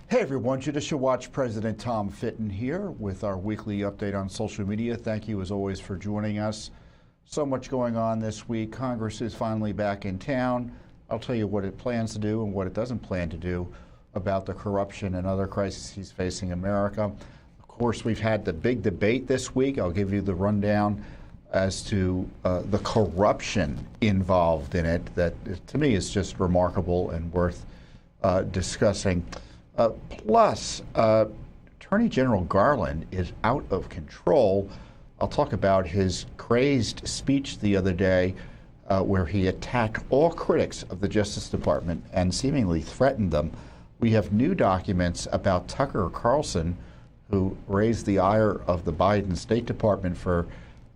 Hey everyone, Judicial Watch President Tom Fitton here with our weekly update on social media. Thank you as always for joining us. So much going on this week. Congress is finally back in town. I'll tell you what it plans to do and what it doesn't plan to do about the corruption and other crises facing America. Of course, we've had the big debate this week. I'll give you the rundown as to the corruption involved in it that to me is just remarkable and worth discussing. Plus, Attorney General Garland is out of control. I'll talk about his crazed speech the other day where he attacked all critics of the Justice Department and seemingly threatened them. We have new documents about Tucker Carlson, who raised the ire of the Biden State Department for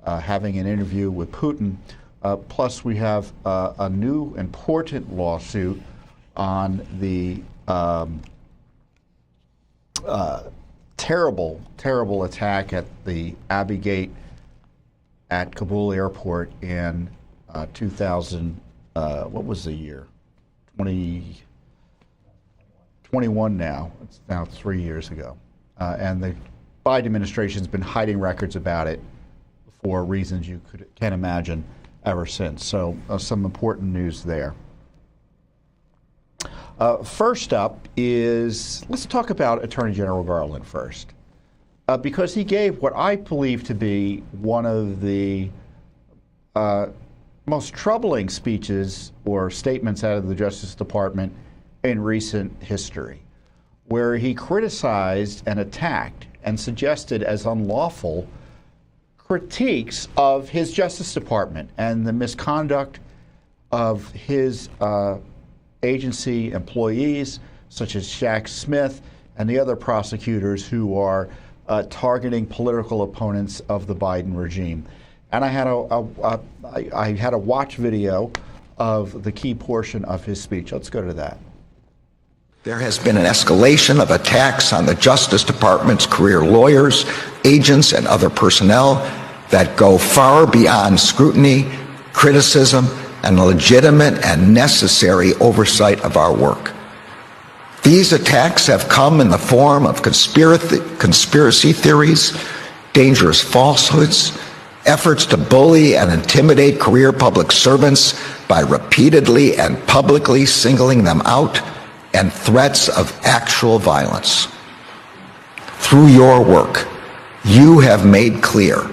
having an interview with Putin. Plus, we have a new important lawsuit on the terrible attack at the Abbey Gate at Kabul airport in 2000, what was the year? 2021 now. It's now 3 years ago. And the Biden administration's been hiding records about it for reasons you can't imagine ever since. So some important news there. First up is, let's talk about Attorney General Garland first, because he gave what I believe to be one of the most troubling speeches or statements out of the Justice Department in recent history, where he criticized and attacked and suggested as unlawful critiques of his Justice Department and the misconduct of his agency employees, such as Jack Smith and the other prosecutors who are targeting political opponents of the Biden regime. And I had a watch video of the key portion of his speech. Let's go to that. There has been an escalation of attacks on the Justice Department's career lawyers, agents, and other personnel that go far beyond scrutiny, criticism, and legitimate and necessary oversight of our work. These attacks have come in the form of conspiracy theories, dangerous falsehoods, efforts to bully and intimidate career public servants by repeatedly and publicly singling them out, and threats of actual violence. Through your work, you have made clear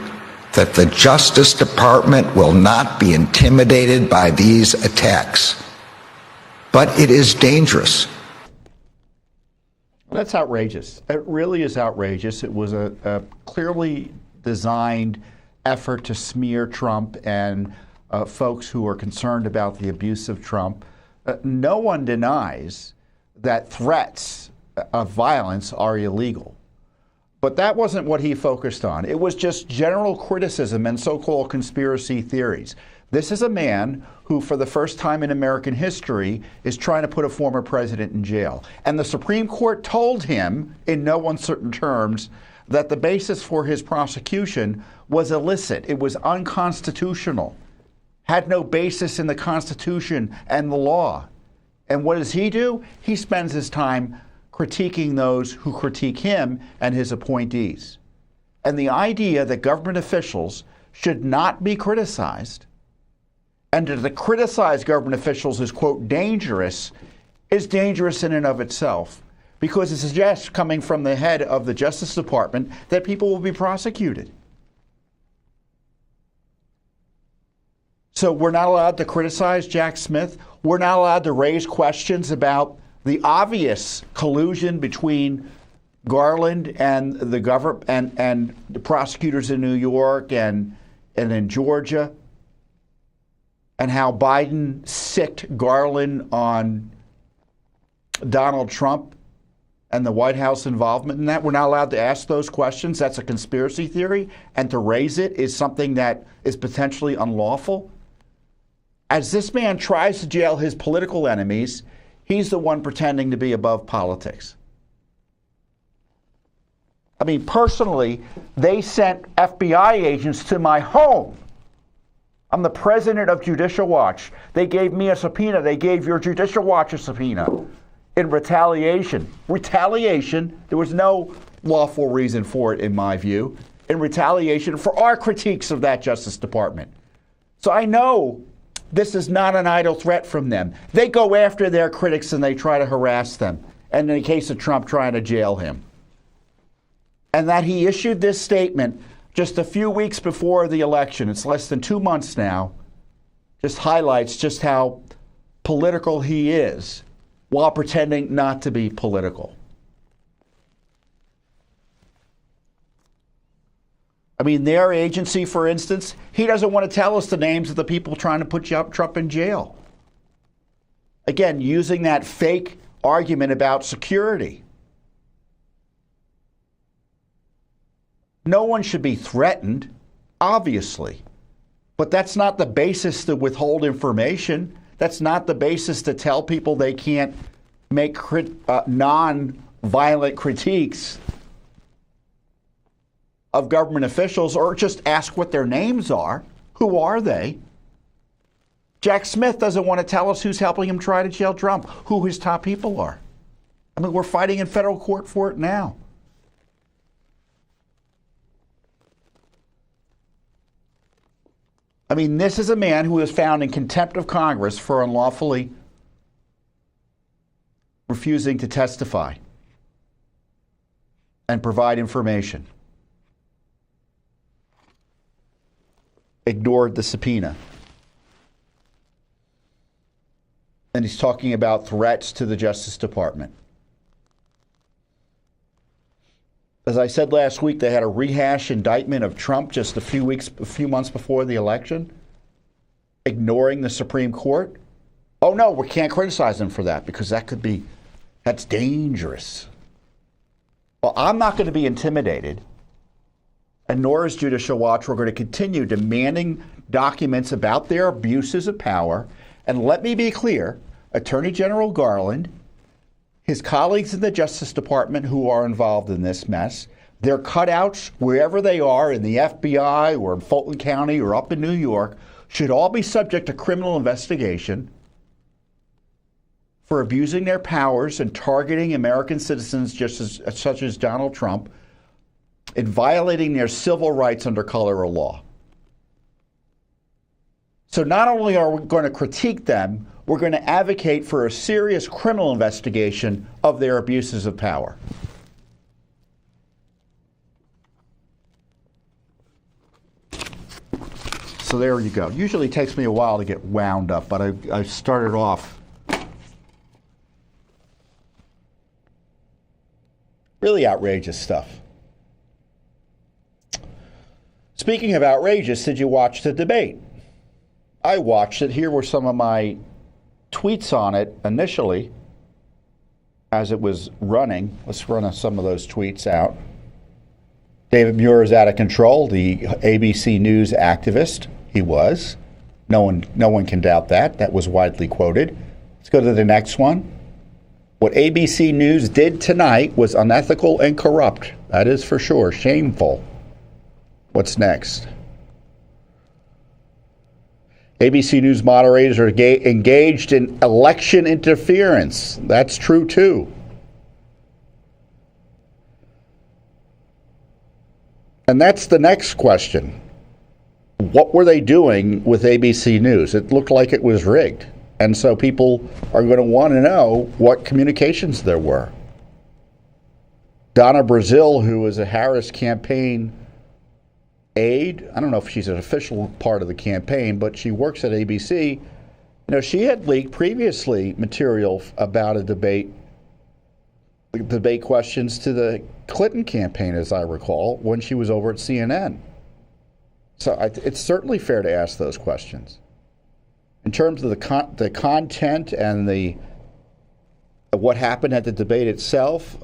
that the Justice Department will not be intimidated by these attacks. But it is dangerous. That's outrageous. It really is outrageous. It was a clearly designed effort to smear Trump and folks who are concerned about the abuse of Trump. No one denies that threats of violence are illegal. But that wasn't what he focused on. It was just general criticism and so-called conspiracy theories. This is a man who, for the first time in American history, is trying to put a former president in jail. And the Supreme Court told him, in no uncertain terms, that the basis for his prosecution was illicit. It was unconstitutional, had no basis in the Constitution and the law. And what does he do? He spends his time critiquing those who critique him and his appointees. And the idea that government officials should not be criticized and to criticize government officials is, quote, dangerous, is dangerous in and of itself, because it suggests, coming from the head of the Justice Department, that people will be prosecuted. So we're not allowed to criticize Jack Smith. We're not allowed to raise questions about the obvious collusion between Garland and the government and the prosecutors in New York and in Georgia, and how Biden sicked Garland on Donald Trump and the White House involvement in that. We're not allowed to ask those questions. That's a conspiracy theory, and to raise it is something that is potentially unlawful. As this man tries to jail his political enemies, he's the one pretending to be above politics. I mean, personally, they sent FBI agents to my home. I'm the president of Judicial Watch. They gave me a subpoena. They gave your Judicial Watch a subpoena. in retaliation. Retaliation, there was no lawful reason for it in my view, in retaliation for our critiques of that Justice Department. So I know this is not an idle threat from them. They go after their critics and they try to harass them. And in the case of Trump, trying to jail him. And that he issued this statement just a few weeks before the election, it's less than 2 months now, just highlights just how political he is while pretending not to be political. I mean, their agency, for instance, he doesn't want to tell us the names of the people trying to put Trump in jail. Again, using that fake argument about security. No one should be threatened, obviously. But that's not the basis to withhold information. That's not the basis to tell people they can't make non-violent critiques of government officials or just ask what their names are. Who are they? Jack Smith doesn't want to tell us who's helping him try to jail Trump, who his top people are. I mean, we're fighting in federal court for it now. I mean, this is a man who was found in contempt of Congress for unlawfully refusing to testify and provide information. Ignored the subpoena. And he's talking about threats to the Justice Department. As I said last week, they had a rehash indictment of Trump just a few months before the election, ignoring the Supreme Court. Oh no, we can't criticize him for that because that's dangerous. Well, I'm not going to be intimidated, and nor is Judicial Watch. We're going to continue demanding documents about their abuses of power. And let me be clear, Attorney General Garland, his colleagues in the Justice Department who are involved in this mess, their cutouts, wherever they are, in the FBI or in Fulton County or up in New York, should all be subject to criminal investigation for abusing their powers and targeting American citizens such as Donald Trump and violating their civil rights under color of law. So not only are we going to critique them, we're going to advocate for a serious criminal investigation of their abuses of power. So there you go. Usually it takes me a while to get wound up, but I started off really outrageous stuff. Speaking of outrageous, did you watch the debate? I watched it. Here were some of my tweets on it initially as it was running. Let's run some of those tweets out. David Muir is out of control, the ABC News activist. He was. No one can doubt that. That was widely quoted. Let's go to the next one. What ABC News did tonight was unethical and corrupt. That is for sure. Shameful. What's next? ABC News moderators are engaged in election interference. That's true, too. And that's the next question. What were they doing with ABC News? It looked like it was rigged. And so people are going to want to know what communications there were. Donna Brazile, who was a Harris campaign aide, I don't know if she's an official part of the campaign, but she works at ABC. You know, she had leaked previously material about a debate questions to the Clinton campaign, as I recall, when she was over at CNN. So it's certainly fair to ask those questions. In terms of the content and what happened at the debate itself,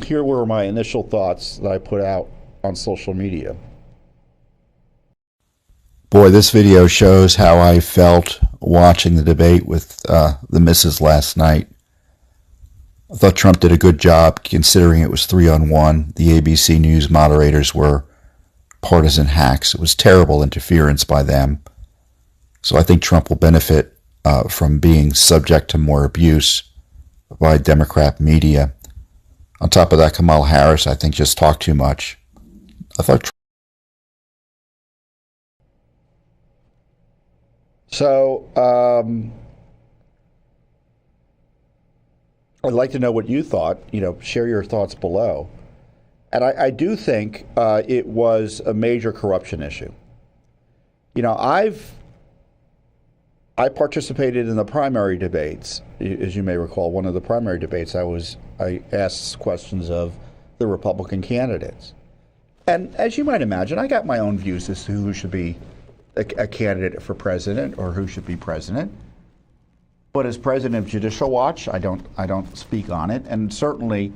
here were my initial thoughts that I put out on social media. Boy, this video shows how I felt watching the debate with the missus last night. I thought Trump did a good job considering it was 3-on-1. The ABC News moderators were partisan hacks. It was terrible interference by them. So I think Trump will benefit from being subject to more abuse by Democrat media. On top of that, Kamala Harris, I think, just talked too much. I thought. So, I'd like to know what you thought. Share your thoughts below. And I do think it was a major corruption issue. I participated in the primary debates. As you may recall, one of the primary debates, I asked questions of the Republican candidates. And as you might imagine, I got my own views as to who should be a candidate for president or who should be president. But as president of Judicial Watch, I don't speak on it. And certainly,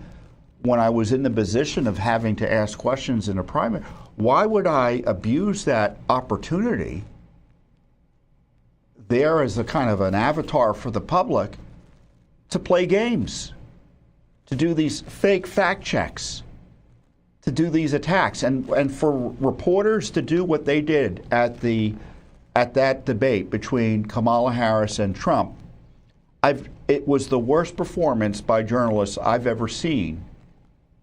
when I was in the position of having to ask questions in a primary, why would I abuse that opportunity there as a kind of an avatar for the public to play games, to do these fake fact checks, to do these attacks, and for reporters to do what they did at that debate between Kamala Harris and Trump? It was the worst performance by journalists I've ever seen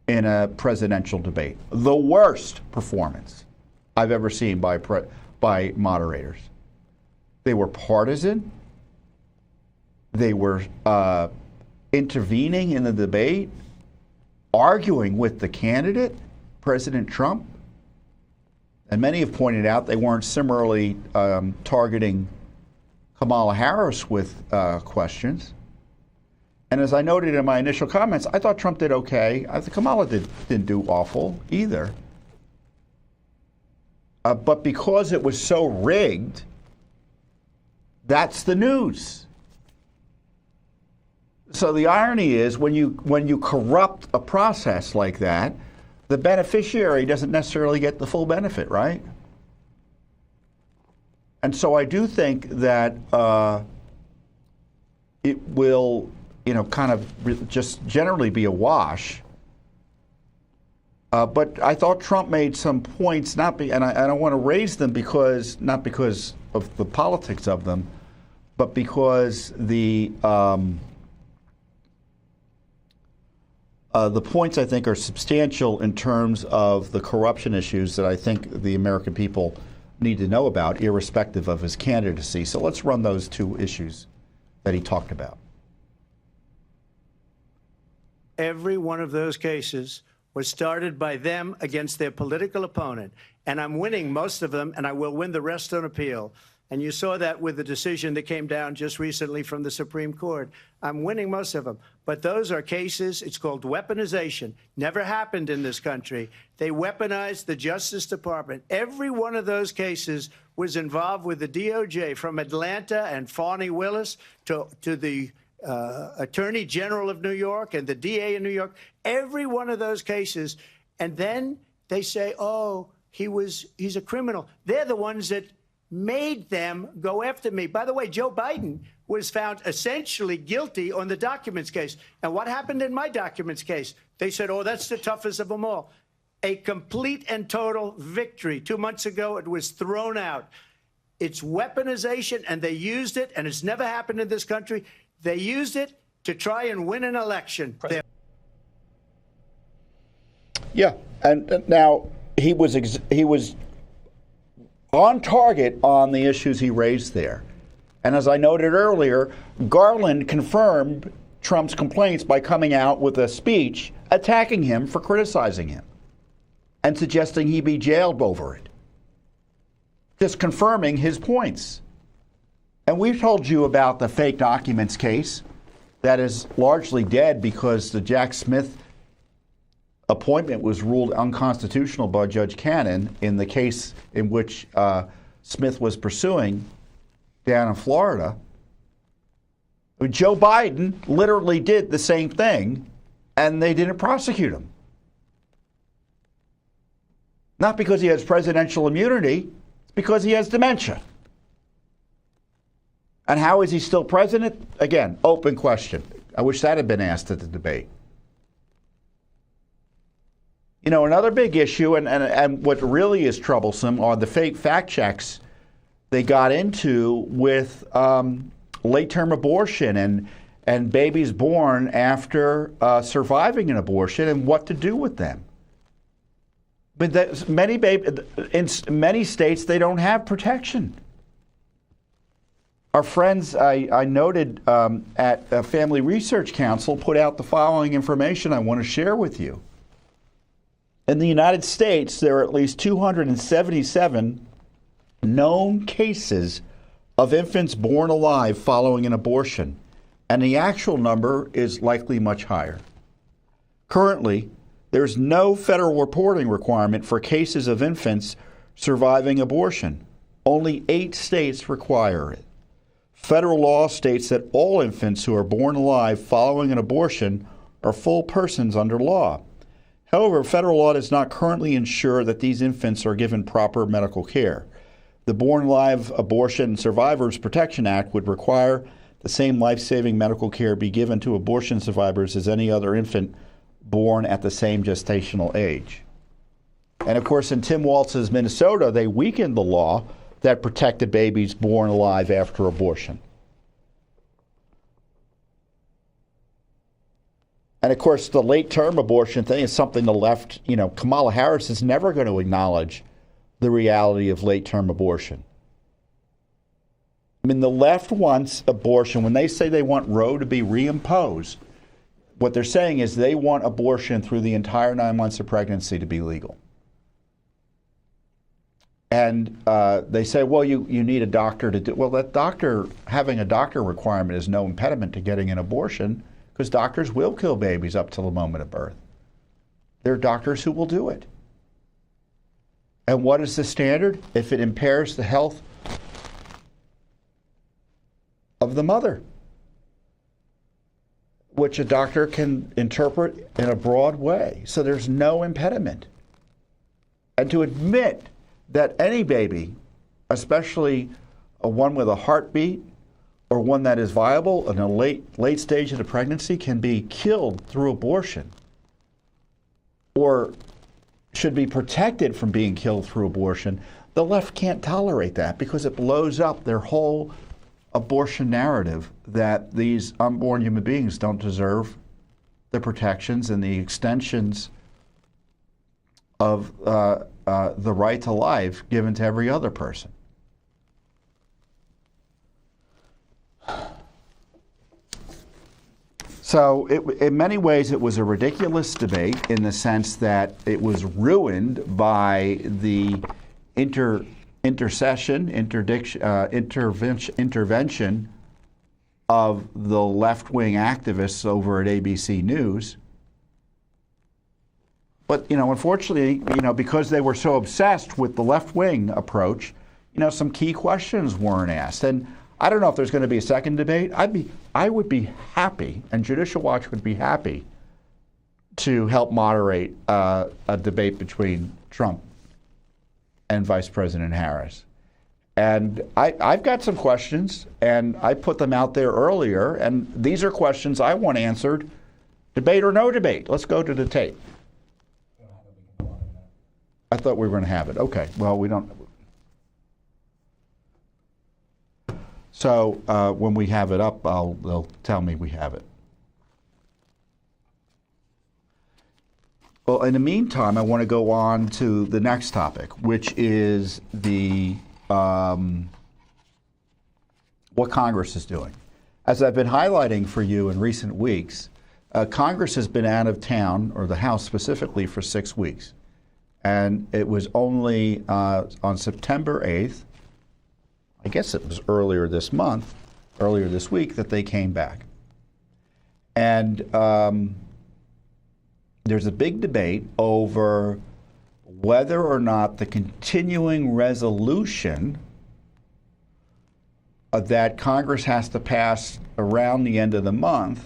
in a presidential debate. The worst performance I've ever seen by moderators. They were partisan. They were intervening in the debate, arguing with the candidate, President Trump. And many have pointed out they weren't similarly targeting Kamala Harris with questions. And as I noted in my initial comments, I thought Trump did okay. I think Kamala didn't do awful either. But because it was so rigged, that's the news. So the irony is when you corrupt a process like that, the beneficiary doesn't necessarily get the full benefit, right? And so I do think that it will, kind of just generally be a wash. But I thought Trump made some points, and I don't want to raise them not because of the politics of them, but because the points I think are substantial in terms of the corruption issues that I think the American people need to know about, irrespective of his candidacy. So let's run those two issues that he talked about. Every one of those cases was started by them against their political opponent. And I'm winning most of them, and I will win the rest on appeal. And you saw that with the decision that came down just recently from the Supreme Court. I'm winning most of them. But those are cases, it's called weaponization. Never happened in this country. They weaponized the Justice Department. Every one of those cases was involved with the DOJ, from Atlanta and Fani Willis to the Attorney General of New York and the DA in New York. Every one of those cases. And then they say, oh, he's a criminal. They're the ones that made them go after me. By the way, Joe Biden was found essentially guilty on the documents case. And what happened in my documents case? They said, oh, that's the toughest of them all. A complete and total victory. 2 months ago, it was thrown out. It's weaponization, and they used it, and it's never happened in this country. They used it to try and win an election. Yeah, and now he was on target on the issues he raised there. And as I noted earlier, Garland confirmed Trump's complaints by coming out with a speech attacking him for criticizing him and suggesting he be jailed over it, just confirming his points. And we've told you about the fake documents case that is largely dead because the Jack Smith appointment was ruled unconstitutional by Judge Cannon in the case in which Smith was pursuing down in Florida. Joe Biden literally did the same thing, and they didn't prosecute him. Not because he has presidential immunity, it's because he has dementia. And how is he still president? Again, open question. I wish that had been asked at the debate. Another big issue, and what really is troublesome, are the fake fact checks they got into with late-term abortion and babies born after surviving an abortion and what to do with them. But in many states, they don't have protection. Our friends, I noted at Family Research Council, put out the following information I want to share with you. In the United States, there are at least 277 known cases of infants born alive following an abortion, and the actual number is likely much higher. Currently, there's no federal reporting requirement for cases of infants surviving abortion. Only 8 states require it. Federal law states that all infants who are born alive following an abortion are full persons under law. However, federal law does not currently ensure that these infants are given proper medical care. The Born Alive Abortion Survivors Protection Act would require the same life-saving medical care be given to abortion survivors as any other infant born at the same gestational age. And of course, in Tim Walz's Minnesota, they weakened the law that protected babies born alive after abortion. And of course, the late-term abortion thing is something the left, Kamala Harris is never going to acknowledge the reality of late-term abortion. I mean, the left wants abortion. When they say they want Roe to be reimposed, what they're saying is they want abortion through the entire 9 months of pregnancy to be legal. And they say, well, you need a doctor to do. Well, having a doctor requirement is no impediment to getting an abortion, because doctors will kill babies up till the moment of birth. There are doctors who will do it. And what is the standard? If it impairs the health of the mother, which a doctor can interpret in a broad way. So there's no impediment. And to admit that any baby, especially one with a heartbeat or one that is viable in a late stage of the pregnancy, can be killed through abortion or should be protected from being killed through abortion, the left can't tolerate that because it blows up their whole abortion narrative that these unborn human beings don't deserve the protections and the extensions of the right to life given to every other person. So in many ways, it was a ridiculous debate in the sense that it was ruined by the intervention of the left-wing activists over at ABC News. But, unfortunately, because they were so obsessed with the left-wing approach, some key questions weren't asked. And I don't know if there's going to be a second debate. I would be happy, and Judicial Watch would be happy, to help moderate a debate between Trump and Vice President Harris. And I've got some questions, and I put them out there earlier, and these are questions I want answered, debate or no debate. Let's go to the tape. I thought we were going to have it. Okay, well, we don't. So when we have it up, they'll tell me we have it. Well, in the meantime, I want to go on to the next topic, which is the what Congress is doing. As I've been highlighting for you in recent weeks, Congress has been out of town, or the House specifically, for 6 weeks. And it was only on September 8th, I guess it was earlier this week, that they came back. And there's a big debate over whether or not the continuing resolution that Congress has to pass around the end of the month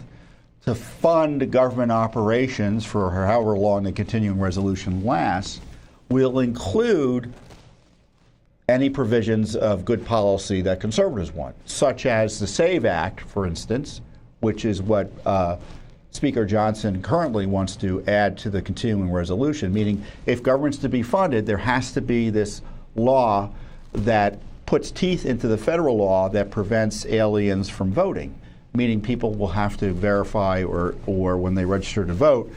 to fund government operations for however long the continuing resolution lasts will include any provisions of good policy that conservatives want, such as the SAVE Act, for instance, which is what Speaker Johnson currently wants to add to the continuing resolution, meaning if government's to be funded, there has to be this law that puts teeth into the federal law that prevents aliens from voting. meaning people will have to verify or when they register to vote,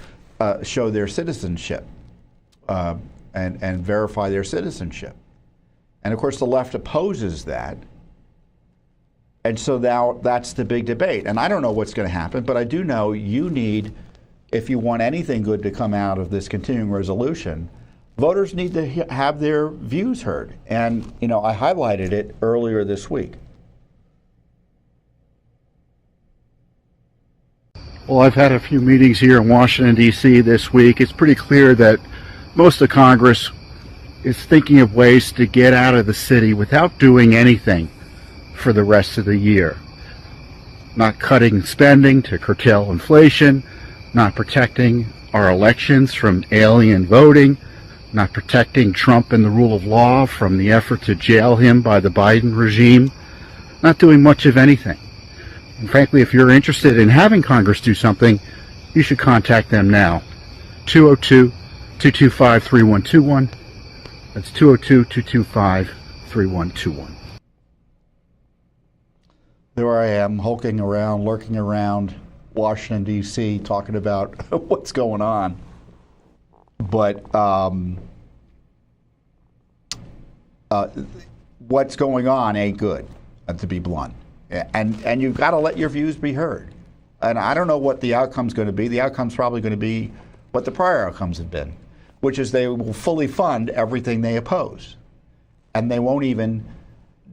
show their citizenship and verify their citizenship. And of course, the left opposes that. And so now that's the big debate. And I don't know what's going to happen, but I do know you need, if you want anything good to come out of this continuing resolution, voters need to have their views heard. And, I highlighted it earlier this week. Well, I've had a few meetings here in Washington, D.C. this week. It's pretty clear that most of Congress is thinking of ways to get out of the city without doing anything for the rest of the year. Not cutting spending to curtail inflation, not protecting our elections from alien voting, not protecting Trump and the rule of law from the effort to jail him by the Biden regime, not doing much of anything. And frankly, if you're interested in having Congress do something, you should contact them now. 202-225-3121. That's 202-225-3121. There I am, hulking around, lurking around Washington, D.C., talking about what's going on. But what's going on ain't good, to be blunt. And you've got to let your views be heard. And I don't know what the outcome's going to be. The outcome's probably going to be what the prior outcomes have been, which is they will fully fund everything they oppose. And they won't even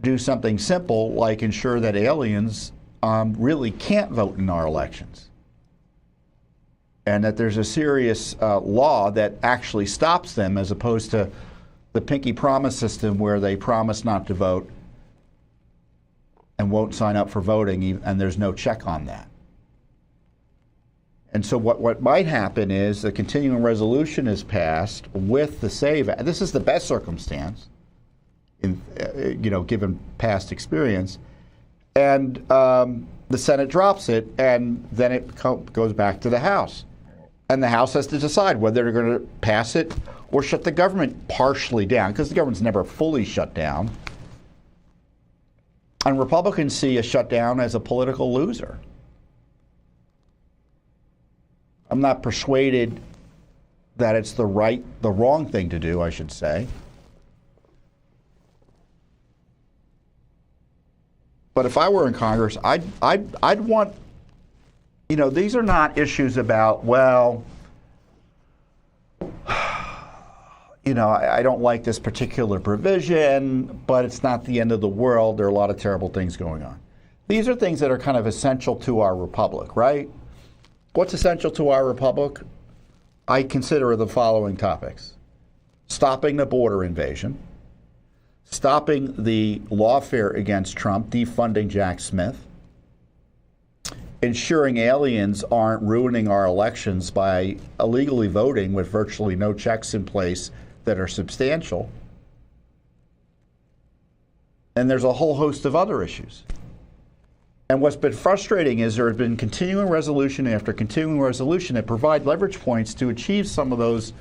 do something simple like ensure that aliens really can't vote in our elections. And that there's a serious law that actually stops them, as opposed to the pinky promise system where they promise not to vote and won't sign up for voting, and there's no check on that. And so what might happen is the continuing resolution is passed with the SAVE Act. This is the best circumstance, given past experience, and the Senate drops it, and then it goes back to the House. And the House has to decide whether they're going to pass it or shut the government partially down, because the government's never fully shut down. And Republicans see a shutdown as a political loser. I'm not persuaded that it's the wrong thing to do, I should say. But if I were in Congress, I'd want, these are not issues about, I don't like this particular provision, but it's not the end of the world. There are a lot of terrible things going on. These are things that are kind of essential to our republic, right? What's essential to our republic? I consider the following topics: stopping the border invasion, stopping the lawfare against Trump, defunding Jack Smith, ensuring aliens aren't ruining our elections by illegally voting with virtually no checks in place that are substantial. And there's a whole host of other issues. And what's been frustrating is there have been continuing resolution after continuing resolution that provide leverage points to achieve some of those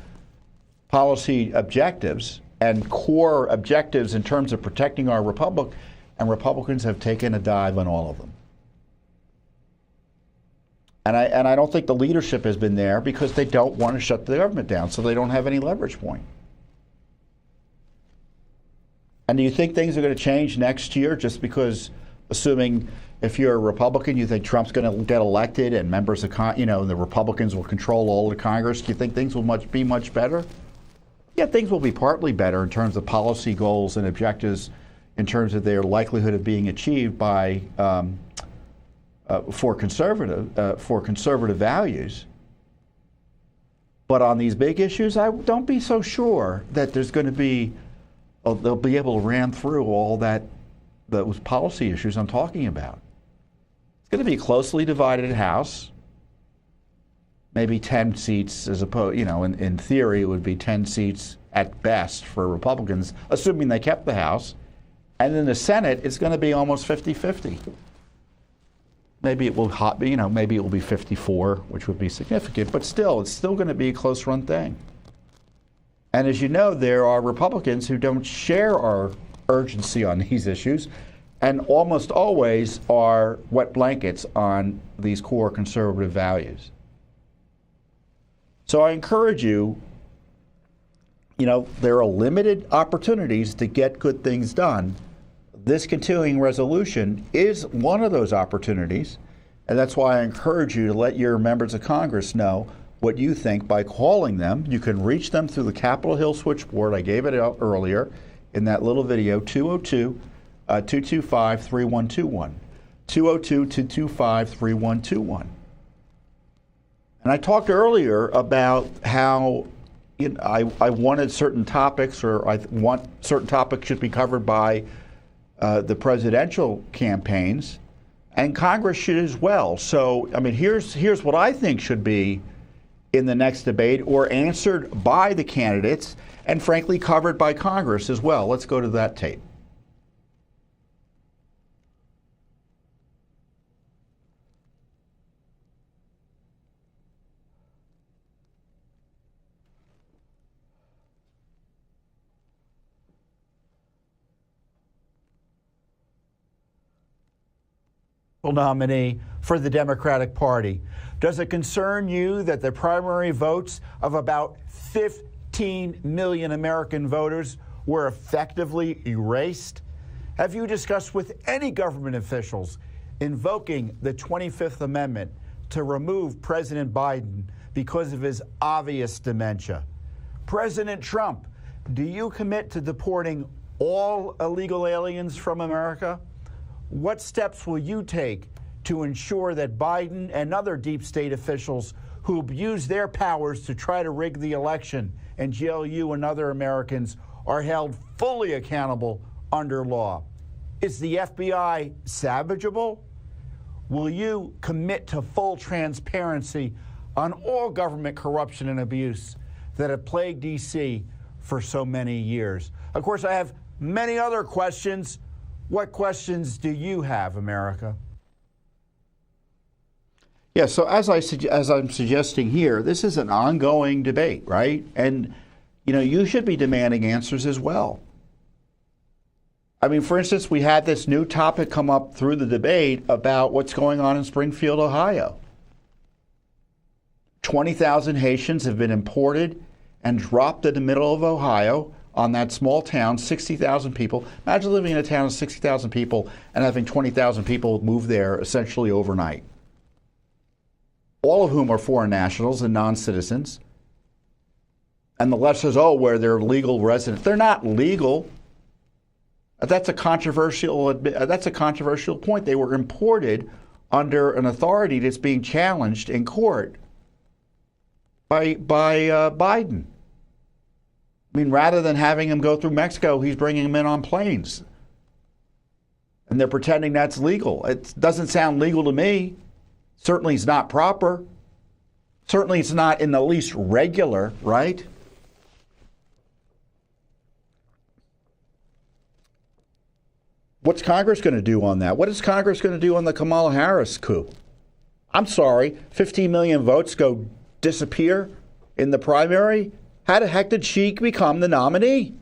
policy objectives and core objectives in terms of protecting our republic, and Republicans have taken a dive on all of them. And I don't think the leadership has been there because they don't want to shut the government down, so they don't have any leverage point. And do you think things are going to change next year just because, assuming if you're a Republican, you think Trump's going to get elected and members of the Republicans will control all of Congress? Do you think things will be much better? Yeah, things will be partly better in terms of policy goals and objectives, in terms of their likelihood of being achieved by for conservative values. But on these big issues, I don't be so sure that there's going to be they'll be able to ram through all those policy issues I'm talking about. It's going to be a closely divided House, maybe 10 seats as opposed, in theory it would be 10 seats at best for Republicans, assuming they kept the House. And in the Senate, it's going to be almost 50-50. Maybe it will maybe it will be 54, which would be significant, but still, it's still going to be a close-run thing. And as you know, there are Republicans who don't share our urgency on these issues, and almost always are wet blankets on these core conservative values. So I encourage you, there are limited opportunities to get good things done. This continuing resolution is one of those opportunities, and that's why I encourage you to let your members of Congress know what you think by calling them. You can reach them through the Capitol Hill switchboard. I gave it out earlier in that little video, 202-225-3121. 202-225-3121. And I talked earlier about how I wanted certain topics, or I want certain topics should be covered by the presidential campaigns, and Congress should as well. So, here's what I think should be in the next debate, or answered by the candidates, and frankly covered by Congress as well. Let's go to that tape. Nominee for the Democratic Party. Does it concern you that the primary votes of about 15 million American voters were effectively erased? Have you discussed with any government officials invoking the 25th Amendment to remove President Biden because of his obvious dementia? President Trump, do you commit to deporting all illegal aliens from America? What steps will you take to ensure that Biden and other deep state officials who abuse their powers to try to rig the election and jail you and other Americans are held fully accountable under law? Is the FBI salvageable? Will you commit to full transparency on all government corruption and abuse that have plagued D.C. for so many years? Of course, I have many other questions. What questions do you have, America? Yeah, so as I'm suggesting here, this is an ongoing debate, right? And, you should be demanding answers as well. For instance, we had this new topic come up through the debate about what's going on in Springfield, Ohio. 20,000 Haitians have been imported and dropped in the middle of Ohio on that small town, 60,000 people. Imagine living in a town of 60,000 people and having 20,000 people move there essentially overnight, all of whom are foreign nationals and non-citizens. And the left says, where they're legal residents. They're not legal. That's a controversial point. They were imported under an authority that's being challenged in court by Biden. Rather than having him go through Mexico, he's bringing them in on planes. And they're pretending that's legal. It doesn't sound legal to me. Certainly it's not proper. Certainly it's not in the least regular, right? What's Congress going to do on that? What is Congress going to do on the Kamala Harris coup? I'm sorry, 15 million votes disappear in the primary? How the heck did she become the nominee?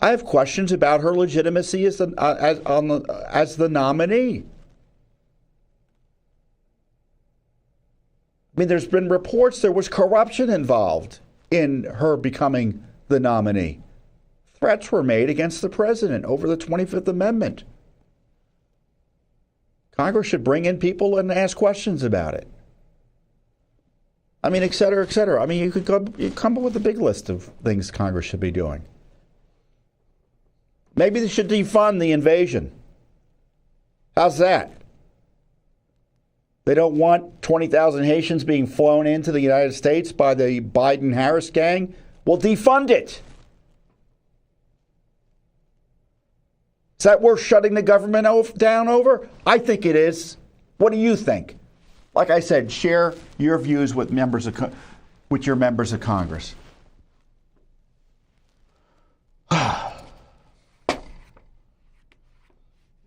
I have questions about her legitimacy as the nominee. There's been reports there was corruption involved in her becoming the nominee. Threats were made against the president over the 25th Amendment. Congress should bring in people and ask questions about it. Et cetera, et cetera. You could come up with a big list of things Congress should be doing. Maybe they should defund the invasion. How's that? They don't want 20,000 Haitians being flown into the United States by the Biden-Harris gang? Well, defund it. Is that worth shutting the government down over? I think it is. What do you think? Like I said, share your views with your members of Congress.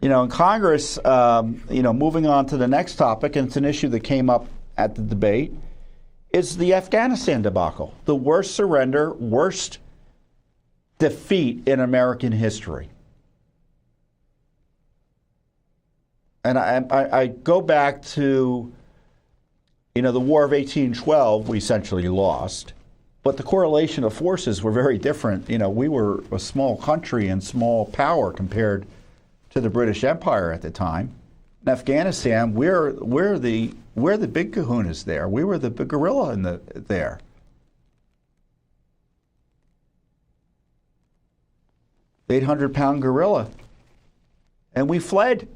In Congress, moving on to the next topic, and it's an issue that came up at the debate, is the Afghanistan debacle. The worst surrender, worst defeat in American history. And I go back to, the War of 1812, we essentially lost. But the correlation of forces were very different. We were a small country and small power compared to the British Empire at the time. In Afghanistan, we're the big kahunas there. We were the big gorilla there. The 800-pound gorilla. And we fled.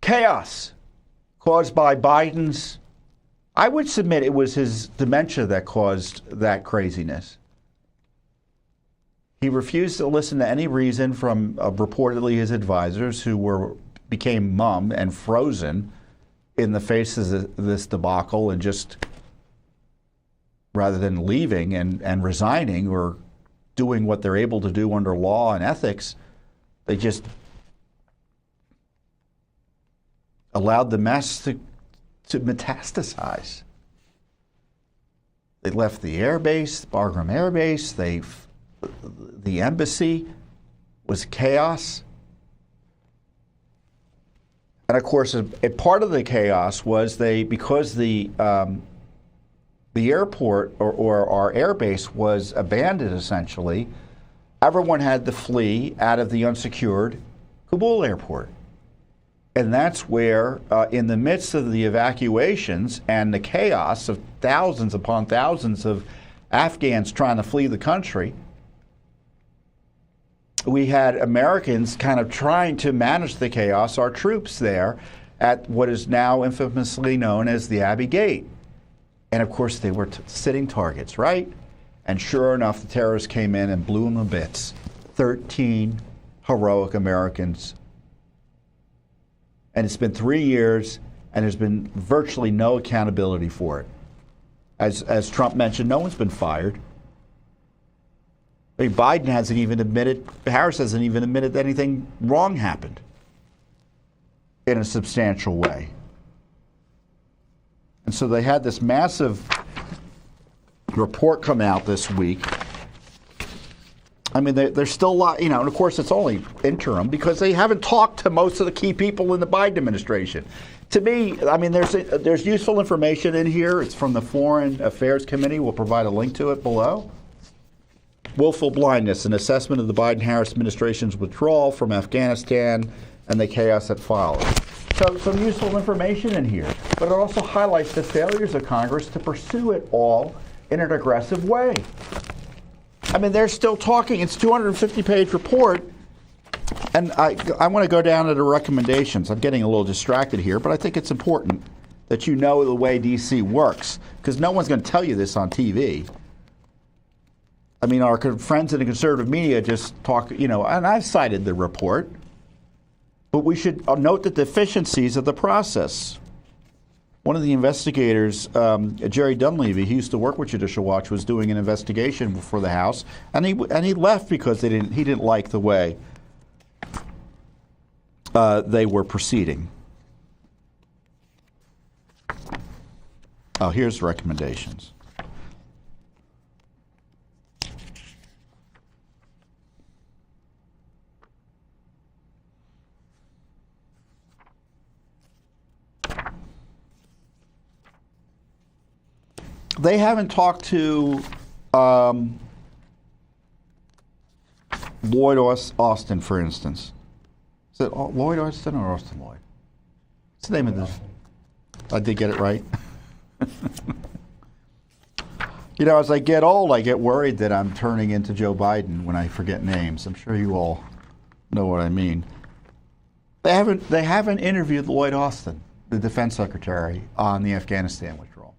Chaos caused by Biden's, I would submit it was his dementia that caused that craziness. He refused to listen to any reason from reportedly his advisors who became mum and frozen in the face of this debacle, and just, rather than leaving and resigning or doing what they're able to do under law and ethics, they just allowed the mess to metastasize. They left the air base, Bagram Air Base. The embassy was chaos. And of course, a part of the chaos was because the airport or our air base was abandoned, essentially, everyone had to flee out of the unsecured Kabul airport. And that's where, in the midst of the evacuations and the chaos of thousands upon thousands of Afghans trying to flee the country, we had Americans kind of trying to manage the chaos, our troops there at what is now infamously known as the Abbey Gate. And of course, they were sitting targets, right? And sure enough, the terrorists came in and blew them to bits. 13 heroic Americans. And it's been 3 years, and there's been virtually no accountability for it. As Trump mentioned, no one's been fired. I mean, Biden hasn't even admitted, Harris hasn't even admitted that anything wrong happened in a substantial way. And so they had this massive report come out this week. I mean, there's still a lot, and of course it's only interim because they haven't talked to most of the key people in the Biden administration. To me, I mean, there's useful information in here. It's from the Foreign Affairs Committee. We'll provide a link to it below. Willful blindness, an assessment of the Biden-Harris administration's withdrawal from Afghanistan and the chaos that followed. So some useful information in here, but it also highlights the failures of Congress to pursue it all in an aggressive way. I mean, they're still talking. It's a 250-page report, and I want to go down to the recommendations. I'm getting a little distracted here, but I think it's important that you know the way D.C. works, because no one's going to tell you this on TV. I mean, our friends in the conservative media just talk, and I've cited the report, but we should note the deficiencies of the process. One of the investigators, Jerry Dunleavy, he used to work with Judicial Watch, was doing an investigation for the House, and he left because he didn't like the way they were proceeding. Oh, here's the recommendations. They haven't talked to Lloyd Austin, for instance. Is it Lloyd Austin or Austin Lloyd? What's the name of this? I did get it right. As I get old, I get worried that I'm turning into Joe Biden when I forget names. I'm sure you all know what I mean. They haven't interviewed Lloyd Austin, the Defense Secretary, on the Afghanistan withdrawal.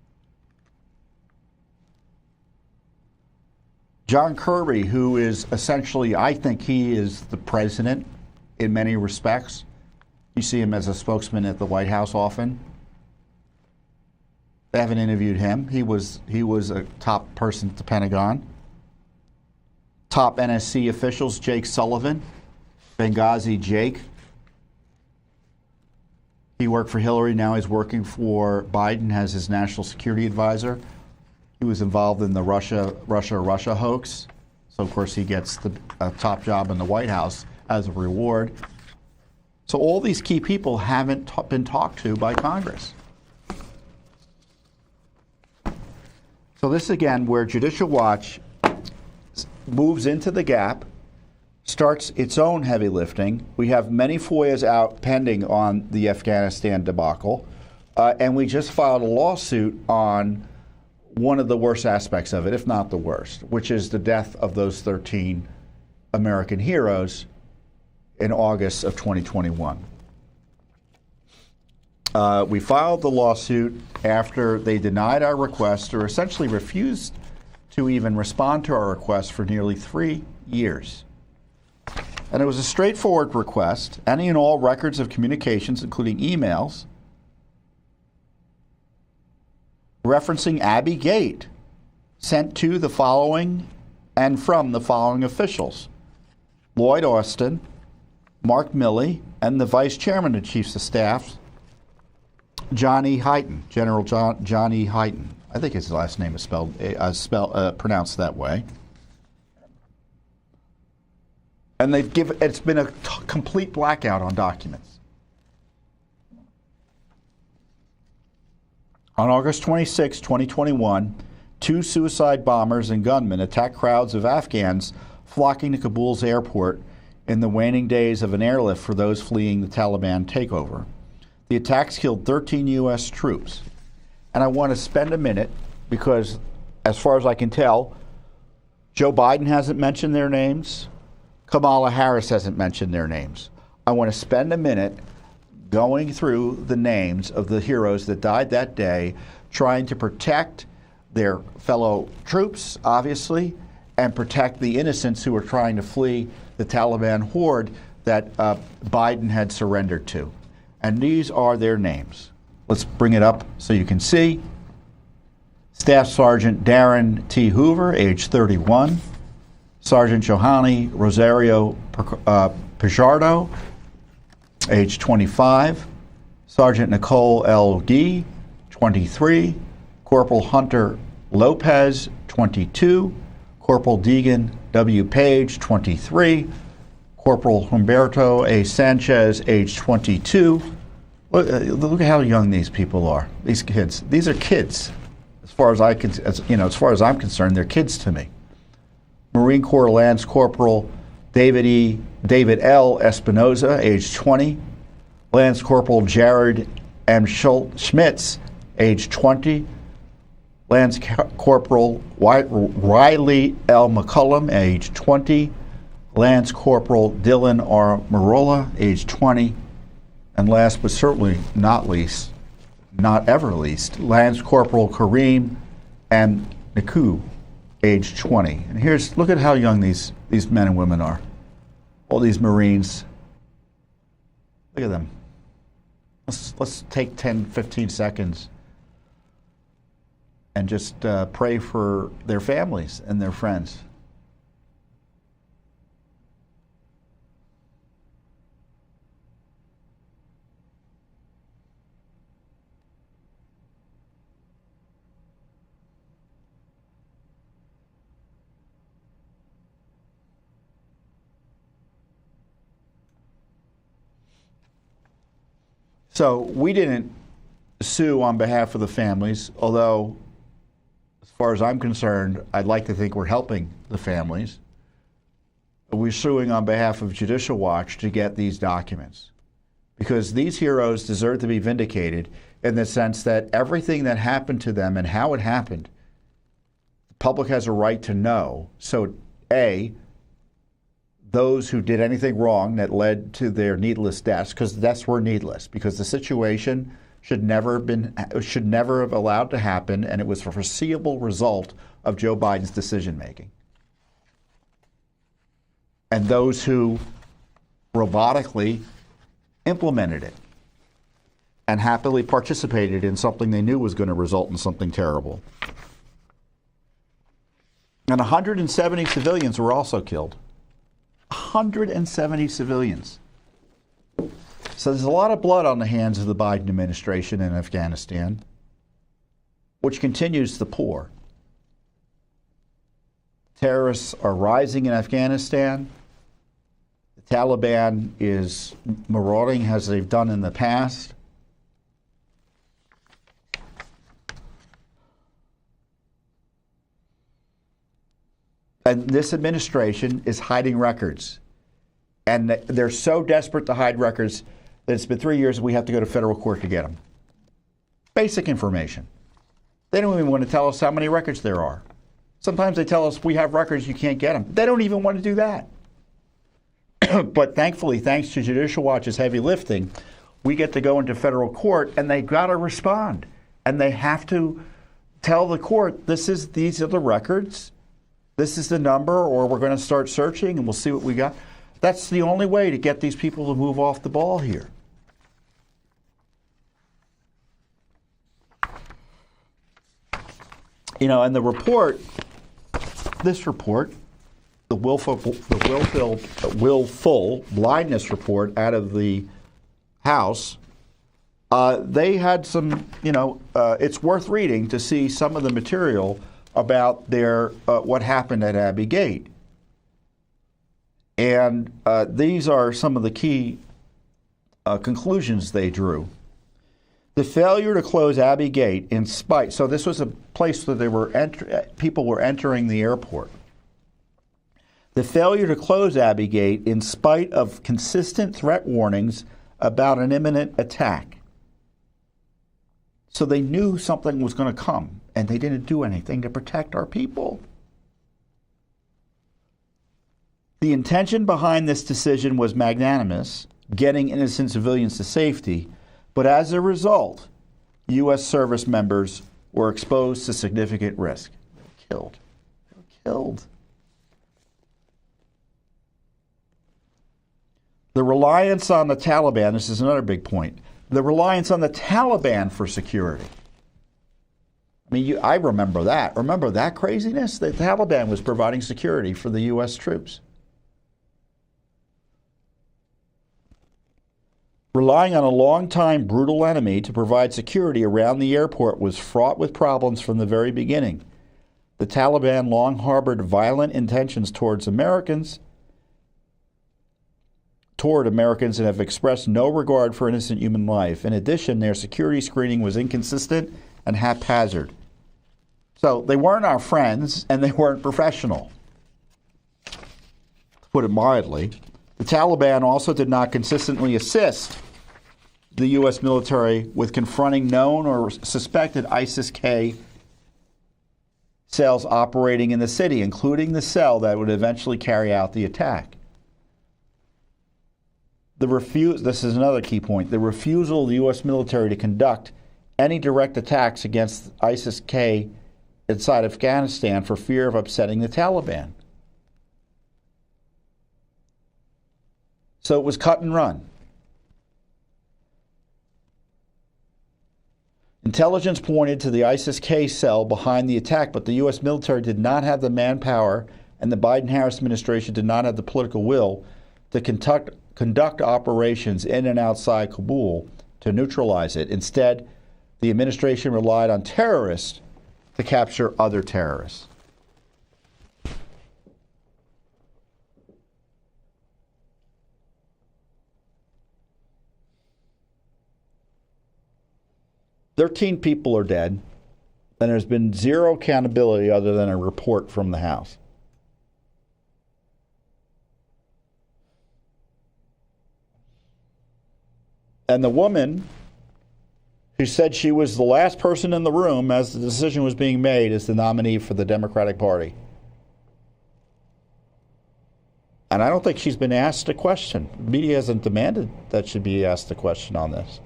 John Kirby, who is essentially, I think he is the president in many respects. You see him as a spokesman at the White House often. They haven't interviewed him. He was a top person at the Pentagon. Top NSC officials, Jake Sullivan, Benghazi Jake. He worked for Hillary. Now he's working for Biden as his national security advisor. He was involved in the Russia hoax. So, of course, he gets a top job in the White House as a reward. So all these key people haven't been talked to by Congress. So this, again, where Judicial Watch moves into the gap, starts its own heavy lifting. We have many FOIAs out pending on the Afghanistan debacle, and we just filed a lawsuit on one of the worst aspects of it, if not the worst, which is the death of those 13 American heroes in August of 2021. We filed the lawsuit after they denied our request, or essentially refused to even respond to our request for nearly 3 years. And it was a straightforward request. Any and all records of communications, including emails, referencing Abbey Gate, sent to the following and from the following officials: Lloyd Austin, Mark Milley, and the Vice Chairman of Chiefs of Staff, John E. Hyten, General John E. Hyten. I think his last name is pronounced that way. And it's been a complete blackout on documents. On August 26, 2021, 2 suicide bombers and gunmen attacked crowds of Afghans flocking to Kabul's airport in the waning days of an airlift for those fleeing the Taliban takeover. The attacks killed 13 U.S. troops. And I want to spend a minute because, as far as I can tell, Joe Biden hasn't mentioned their names. Kamala Harris hasn't mentioned their names. I want to spend a minute going through the names of the heroes that died that day, trying to protect their fellow troops, obviously, and protect the innocents who were trying to flee the Taliban horde that Biden had surrendered to. And these are their names. Let's bring it up so you can see. Staff Sergeant Darren T. Hoover, age 31. Sergeant Johanny Rosario Pijardo, age 25. Sergeant Nicole L. Gee, 23. Corporal Hunter Lopez, 22. Corporal Deegan W. Page, 23. Corporal Humberto A. Sanchez, age 22. Look at how young these people are. These kids. These are kids. As far as I'm concerned, they're kids to me. Marine Corps Lance Corporal David L. Espinoza, age 20. Lance Corporal Jared M. Schmitz, age 20. Lance Corporal Riley L. McCullum, age 20. Lance Corporal Dylan R. Marola, age 20. And last but certainly not least, not ever least, Lance Corporal Kareem M. Niku, age 20. And look at how young these men and women are. All these Marines. Look at them. Let's take 10, 15 seconds and just pray for their families and their friends. So we didn't sue on behalf of the families, although, as far as I'm concerned, I'd like to think we're helping the families. We're suing on behalf of Judicial Watch to get these documents, because these heroes deserve to be vindicated in the sense that everything that happened to them and how it happened, the public has a right to know. So, A, those who did anything wrong that led to their needless deaths, because the deaths were needless, because the situation should never have allowed to happen, and it was a foreseeable result of Joe Biden's decision making. And those who robotically implemented it and happily participated in something they knew was going to result in something terrible. And 170 civilians were also killed. 170 civilians. So there's a lot of blood on the hands of the Biden administration in Afghanistan, which continues to pour. Terrorists are rising in Afghanistan. The The Taliban is marauding as they've done in the past. And this administration is hiding records. And they're so desperate to hide records that it's been 3 years and we have to go to federal court to get them. Basic information. They don't even want to tell us how many records there are. Sometimes they tell us we have records, you can't get them. They don't even want to do that. But thankfully, thanks to Judicial Watch's heavy lifting, we get to go into federal court and they've got to respond. And they have to tell the court, these are the records, this is the number, or we're going to start searching and we'll see what we got. That's the only way to get these people to move off the ball here. You know, and the report, this report, the willful blindness report out of the House, they had some, it's worth reading to see some of the material about their what happened at Abbey Gate. And these are some of the key conclusions they drew. The failure to close Abbey Gate in spite, so this was a place where people were entering the airport. The failure to close Abbey Gate in spite of consistent threat warnings about an imminent attack. So they knew something was going to come, and they didn't do anything to protect our people. The intention behind this decision was magnanimous, getting innocent civilians to safety, but as a result, U.S. service members were exposed to significant risk. They were killed. They were killed. The reliance on the Taliban, this is another big point, the reliance on the Taliban for security. I mean, I remember that. Remember that craziness? The Taliban was providing security for the U.S. troops. Relying on a long-time brutal enemy to provide security around the airport was fraught with problems from the very beginning. The Taliban long harbored violent intentions toward Americans and have expressed no regard for innocent human life. In addition, their security screening was inconsistent and haphazard. So they weren't our friends and they weren't professional, to put it mildly. The Taliban also did not consistently assist the U.S. military with confronting known or suspected ISIS-K cells operating in the city, including the cell that would eventually carry out the attack. This is another key point. The refusal of the U.S. military to conduct any direct attacks against ISIS-K inside Afghanistan for fear of upsetting the Taliban. So it was cut and run. Intelligence pointed to the ISIS-K cell behind the attack, but the U.S. military did not have the manpower, and the Biden-Harris administration did not have the political will to conduct operations in and outside Kabul to neutralize it. Instead, the administration relied on terrorists to capture other terrorists. "13 people are dead, and there's been zero accountability other than a report from the House." And the woman who said she was the last person in the room as the decision was being made is the nominee for the Democratic Party. And I don't think she's been asked a question. The media hasn't demanded that she be asked a question on this.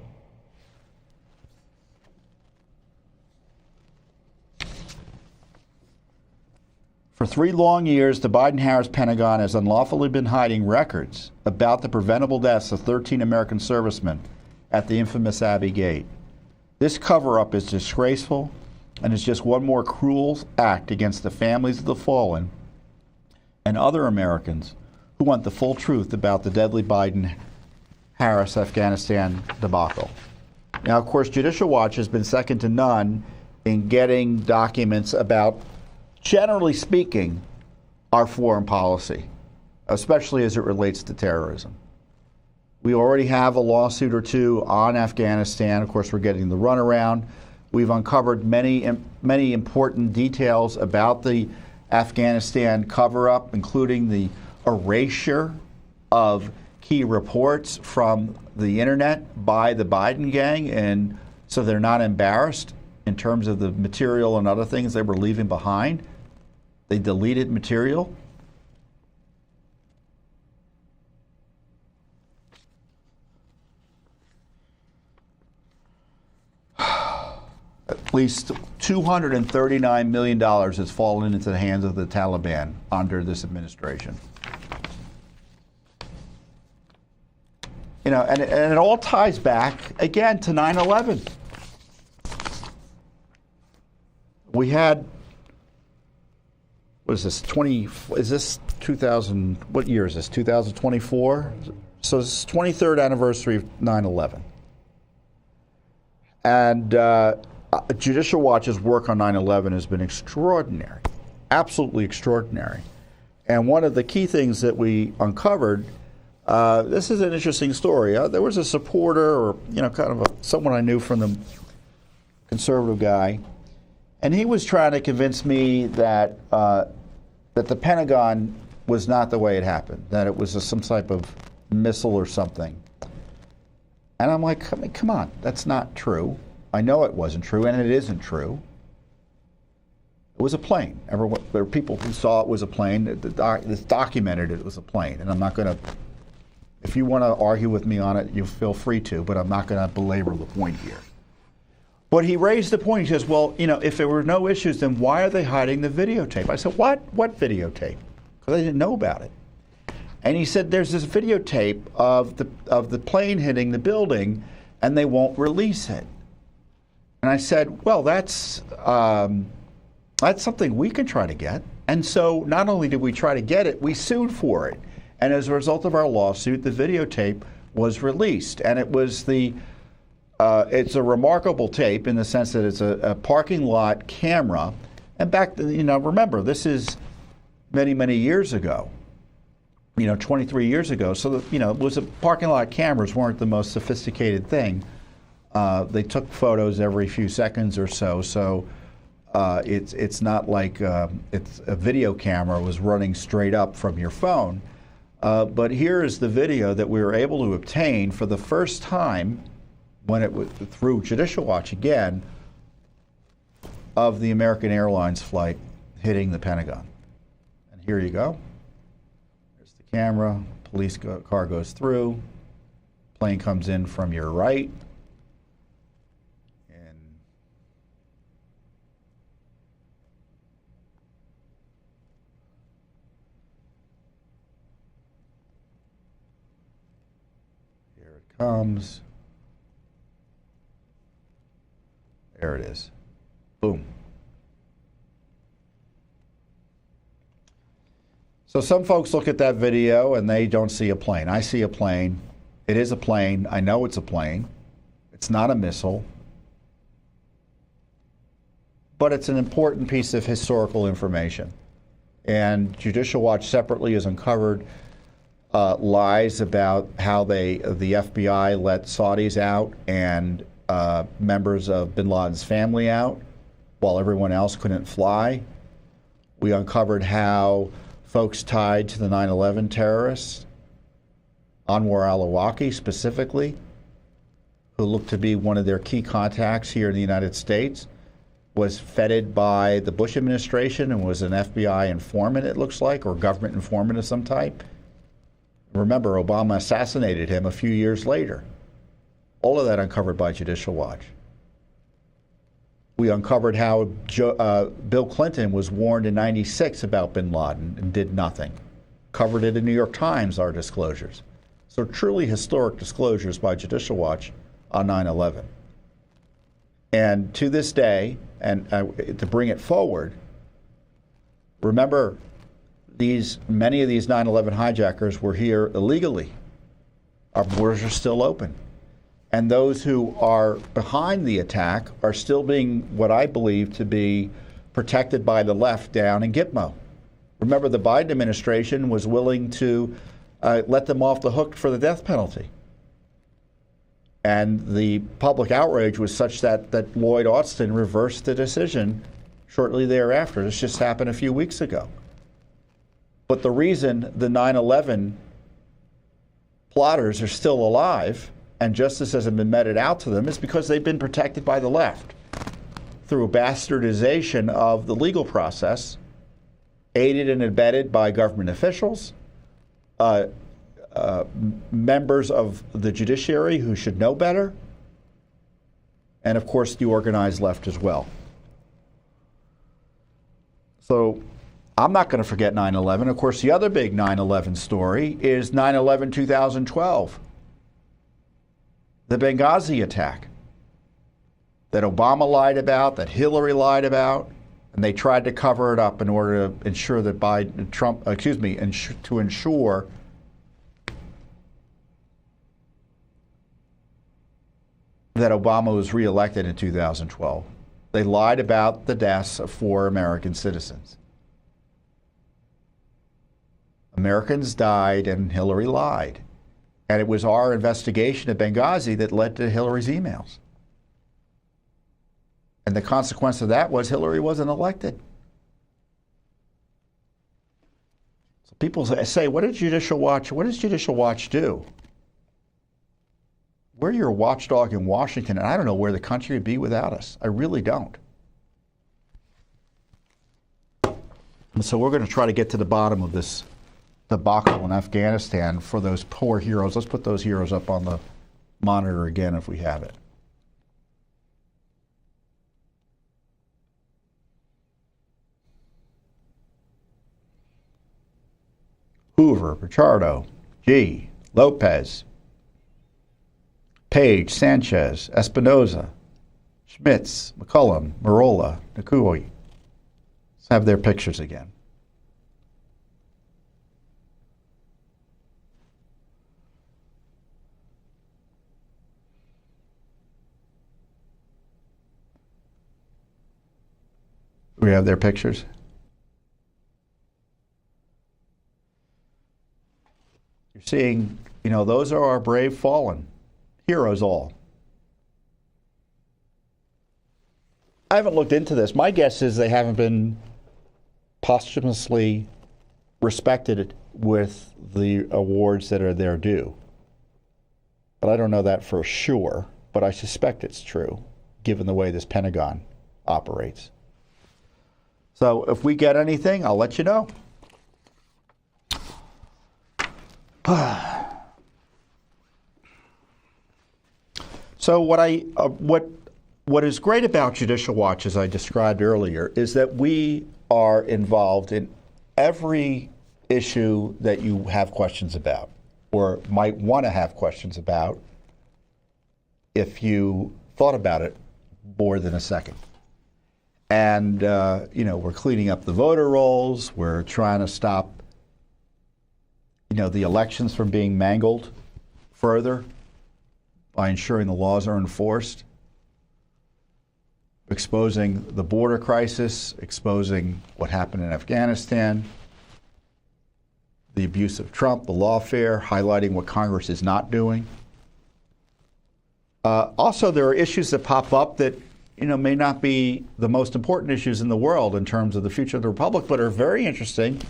For 3 long years, the Biden-Harris Pentagon has unlawfully been hiding records about the preventable deaths of 13 American servicemen at the infamous Abbey Gate. This cover-up is disgraceful and is just one more cruel act against the families of the fallen and other Americans who want the full truth about the deadly Biden-Harris Afghanistan debacle. Now, of course, Judicial Watch has been second to none in getting documents about, generally speaking, our foreign policy. especially as it relates to terrorism. We already have a lawsuit or two on Afghanistan. Of course, we're getting the runaround. We've uncovered many important details about the Afghanistan cover-up, including the erasure of key reports from the internet by the Biden gang, and so they're not embarrassed in terms of the material and other things they were leaving behind. They deleted material. At least $239 million has fallen into the hands of the Taliban under this administration. You know, and it all ties back, again, to 9/11. We had, what is this, is this 2000, what year is this, 2024? So it's 23rd anniversary of 9/11. And Judicial Watch's work on 9/11 has been extraordinary, absolutely extraordinary. And one of the key things that we uncovered, this is an interesting story. There was a supporter, or kind of someone I knew from the conservative guy, and he was trying to convince me that that the Pentagon was not the way it happened, that it was some type of missile or something. And I'm like, come on, that's not true. I know it wasn't true, and it isn't true. It was a plane. There were people who saw it was a plane. This documented it was a plane, and I'm not going to. If you want to argue with me on it, you feel free to, but I'm not going to belabor the point here. But he raised the point. He says, well, if there were no issues, then why are they hiding the videotape? I said, what videotape? Because I didn't know about it. And he said, there's this videotape of the plane hitting the building, and they won't release it. And I said, well, that's something we can try to get. And so not only did we try to get it, we sued for it. And as a result of our lawsuit, the videotape was released. And it was it's a remarkable tape in the sense that it's a parking lot camera. And back then, remember, this is many, many years ago. 23 years ago. So, it was parking lot cameras weren't the most sophisticated thing. They took photos every few seconds or so. So it's not like it's a video camera was running straight up from your phone. But here is the video that we were able to obtain for the first time when it was through Judicial Watch again of the American Airlines flight hitting the Pentagon. And here you go. There's the camera. Police car goes through. Plane comes in from your right. And here it comes. There it is. Boom. So some folks look at that video and they don't see a plane. I see a plane. It is a plane. I know it's a plane. It's not a missile. But it's an important piece of historical information. And Judicial Watch separately has uncovered lies about how the FBI let Saudis out and members of bin Laden's family out while everyone else couldn't fly. We uncovered how folks tied to the 9/11 terrorists, Anwar al-Awlaki specifically, who looked to be one of their key contacts here in the United States, was feted by the Bush administration and was an FBI informant, it looks like, or government informant of some type. Remember, Obama assassinated him a few years later. All of that uncovered by Judicial Watch. We uncovered how Bill Clinton was warned in '96 about bin Laden and did nothing. Covered it in New York Times, our disclosures. So truly historic disclosures by Judicial Watch on 9/11. And to this day, and to bring it forward, remember, many of these 9/11 hijackers were here illegally. Our borders are still open. And those who are behind the attack are still being, what I believe to be, protected by the left down in Gitmo. Remember, the Biden administration was willing to let them off the hook for the death penalty. And the public outrage was such that Lloyd Austin reversed the decision shortly thereafter. This just happened a few weeks ago. But the reason the 9/11 plotters are still alive and justice hasn't been meted out to them is because they've been protected by the left through a bastardization of the legal process, aided and abetted by government officials, members of the judiciary who should know better, and of course the organized left as well. So I'm not going to forget 9/11. Of course, the other big 9/11 story is 9/11/2012, the Benghazi attack that Obama lied about, that Hillary lied about, and they tried to cover it up in order to ensure that to ensure that Obama was reelected in 2012. They lied about the deaths of 4 American citizens. Americans died and Hillary lied. And it was our investigation of Benghazi that led to Hillary's emails. And the consequence of that was Hillary wasn't elected. So people say, what does Judicial Watch do? We're your watchdog in Washington, and I don't know where the country would be without us. I really don't. And so we're going to try to get to the bottom of this debacle in Afghanistan for those poor heroes. Let's put those heroes up on the monitor again if we have it. Hoover, Pichardo, G, Lopez, Page, Sanchez, Espinoza, Schmitz, McCullum, Marola, Nakui. Let's have their pictures again. We have their pictures. You're seeing, those are our brave fallen. Heroes all. I haven't looked into this. My guess is they haven't been posthumously respected with the awards that are their due. But I don't know that for sure, but I suspect it's true, given the way this Pentagon operates. So if we get anything, I'll let you know. So what is great about Judicial Watch, as I described earlier, is that we are involved in every issue that you have questions about or might want to have questions about if you thought about it more than a second. And, we're cleaning up the voter rolls. We're trying to stop, the elections from being mangled further by ensuring the laws are enforced, exposing the border crisis, exposing what happened in Afghanistan, the abuse of Trump, the lawfare, highlighting what Congress is not doing. Also, there are issues that pop up that may not be the most important issues in the world in terms of the future of the Republic, but are very interesting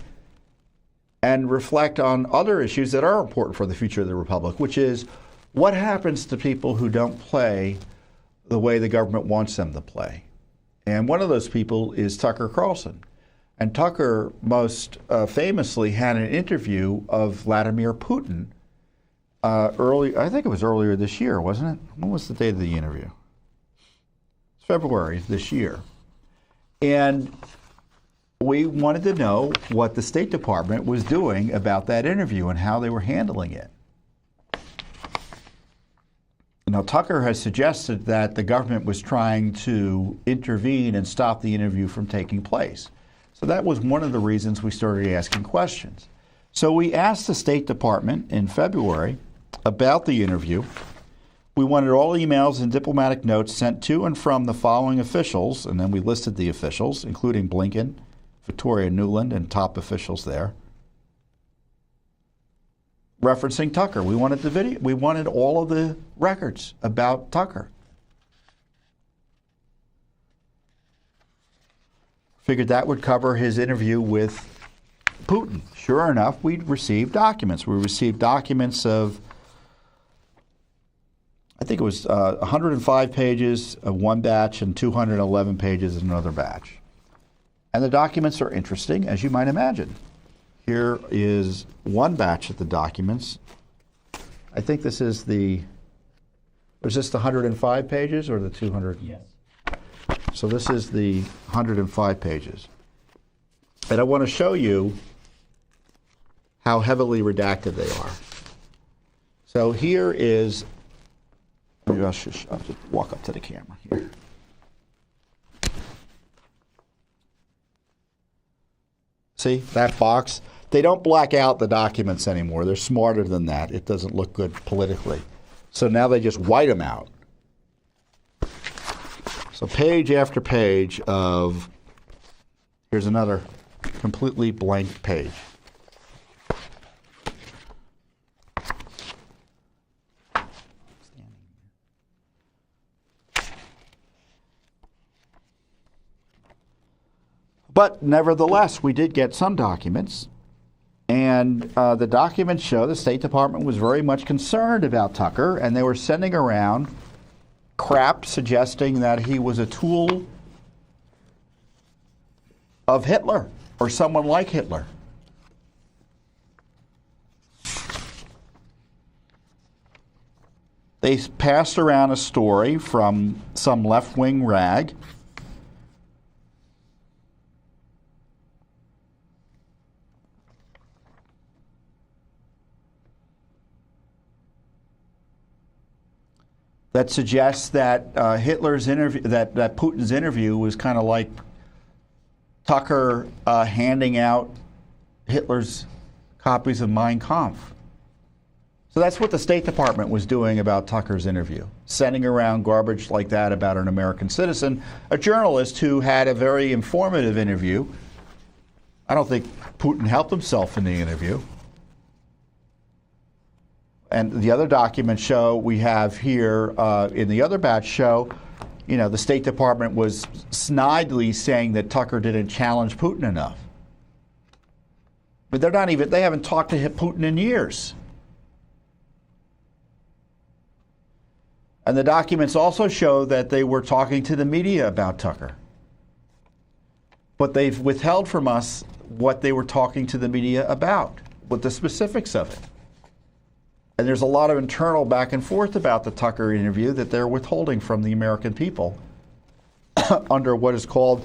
and reflect on other issues that are important for the future of the Republic, which is what happens to people who don't play the way the government wants them to play. And one of those people is Tucker Carlson. And Tucker most famously had an interview of Vladimir Putin I think it was earlier this year, wasn't it? When was the date of the interview? February this year. And we wanted to know what the State Department was doing about that interview and how they were handling it. Now, Tucker has suggested that the government was trying to intervene and stop the interview from taking place. So that was one of the reasons we started asking questions. So we asked the State Department in February about the interview. We wanted all emails and diplomatic notes sent to and from the following officials, and then we listed the officials, including Blinken, Victoria Nuland and top officials there, referencing Tucker. We wanted the video. We wanted all of the records about Tucker. Figured that would cover his interview with Putin. Sure enough, we'd received documents. We received documents of, I think it was 105 pages of one batch and 211 pages in another batch. And the documents are interesting, as you might imagine. Here is one batch of the documents. I think this is the, was this the 105 pages or the 200? Yes. So this is the 105 pages. And I want to show you how heavily redacted they are. So here is, I'll just walk up to the camera here. See that box? They don't black out the documents anymore. They're smarter than that. It doesn't look good politically. So now they just white them out. So page after page of, here's another completely blank page. But nevertheless, we did get some documents, and the documents show the State Department was very much concerned about Tucker, and they were sending around crap suggesting that he was a tool of Hitler or someone like Hitler. They passed around a story from some left-wing rag that suggests that Hitler's interview, that Putin's interview was kind of like Tucker handing out Hitler's copies of Mein Kampf. So that's what the State Department was doing about Tucker's interview, sending around garbage like that about an American citizen, a journalist who had a very informative interview. I don't think Putin helped himself in the interview. And the other documents show, we have here in the other batch show, you know, the State Department was snidely saying that Tucker didn't challenge Putin enough. But they're not even, they haven't talked to Putin in years. And the documents also show that they were talking to the media about Tucker. But they've withheld from us what they were talking to the media about, what the specifics of it. And there's a lot of internal back and forth about the Tucker interview that they're withholding from the American people under what is called,